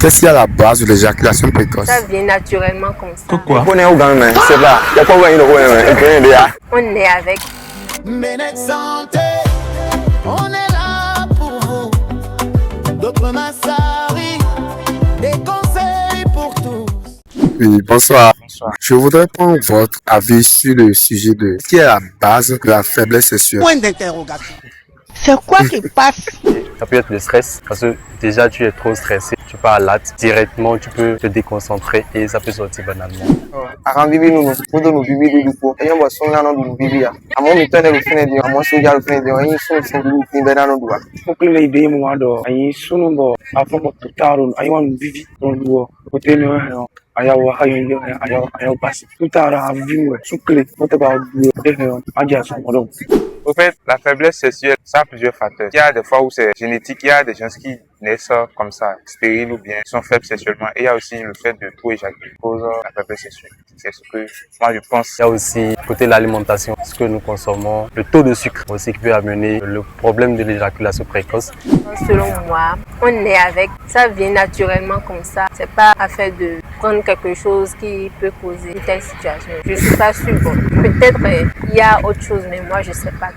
Qu'est-ce qu'il y a à la base de l'éjaculation précoce? Ça vient naturellement comme ça. Pourquoi? On est avec. Santé, on est là pour vous. D'autres Massari, des conseils pour tous. Oui, bonsoir. Je voudrais prendre votre avis sur le sujet de ce qui est à la base de la faiblesse sexuelle. Point d'interrogation. C'est quoi qui passe? Ça peut être le stress, parce que déjà tu es trop stressé, tu pars à l'acte, directement tu peux te déconcentrer et ça peut sortir banalement. Au fait, la faiblesse sexuelle, ça a plusieurs facteurs. Il y a des fois où c'est génétique, il y a des gens qui naissent comme ça, stériles ou bien sont faibles sexuellement. Et il y a aussi le fait de trop éjaculer cause la faiblesse sexuelle. C'est ce que moi je pense. Il y a aussi côté de l'alimentation, ce que nous consommons, le taux de sucre aussi qui peut amener le problème de l'éjaculation précoce. Selon moi, on est avec. Ça vient naturellement comme ça. C'est pas afin de prendre quelque chose qui peut causer une telle situation. Je suis pas sûre. Bon, peut-être il y a autre chose, mais moi je sais pas trop.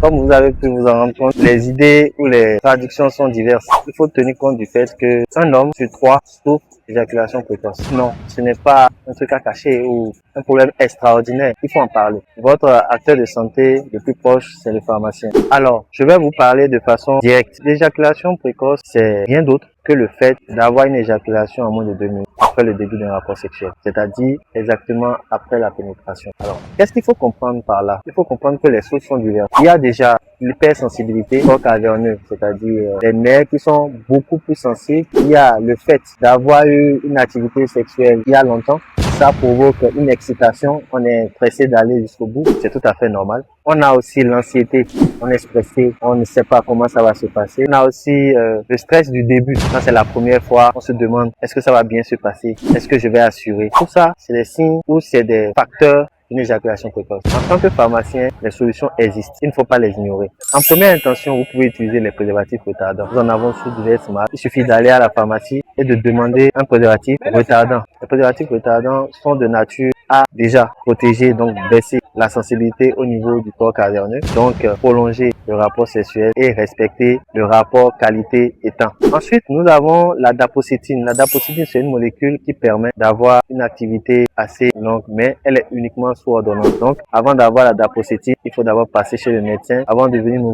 Comme vous avez pu vous en rendre compte, les idées ou les traductions sont diverses. Il faut tenir compte du fait qu'un homme sur 3 souffre d'éjaculation précoce. Non, ce n'est pas un truc à cacher ou un problème extraordinaire. Il faut en parler. Votre acteur de santé le plus proche, c'est le pharmacien. Alors, je vais vous parler de façon directe. L'éjaculation précoce, c'est rien d'autre que le fait d'avoir une éjaculation en moins de 2 minutes après le début d'un rapport sexuel, c'est-à-dire exactement après la pénétration. Alors, qu'est-ce qu'il faut comprendre par là? Il faut comprendre que les sources sont diverses. Il y a déjà l'hypersensibilité au corps caverneux, c'est-à-dire les nerfs qui sont beaucoup plus sensibles. Il y a le fait d'avoir eu une activité sexuelle il y a longtemps. Ça provoque une excitation, on est pressé d'aller jusqu'au bout, c'est tout à fait normal. On a aussi l'anxiété, on est stressé, on ne sait pas comment ça va se passer. On a aussi le stress du début, quand c'est la première fois, on se demande est-ce que ça va bien se passer, est-ce que je vais assurer. Tout ça, c'est des signes ou c'est des facteurs d'une éjaculation précoce. En tant que pharmacien, les solutions existent. Il ne faut pas les ignorer. En première intention, vous pouvez utiliser les préservatifs retardants. Nous en avons sous diverses marques. Il suffit d'aller à la pharmacie et de demander un préservatif retardant. Les préservatifs retardants sont de nature à déjà protéger, donc baisser la sensibilité au niveau du corps caverneux, donc prolonger le rapport sexuel et respecter le rapport qualité et temps. Ensuite, nous avons la dapoxétine. La dapoxétine, c'est une molécule qui permet d'avoir une activité assez longue, mais elle est uniquement sous ordonnance. Donc, avant d'avoir la dapoxétine, il faut d'abord passer chez le médecin avant de venir nous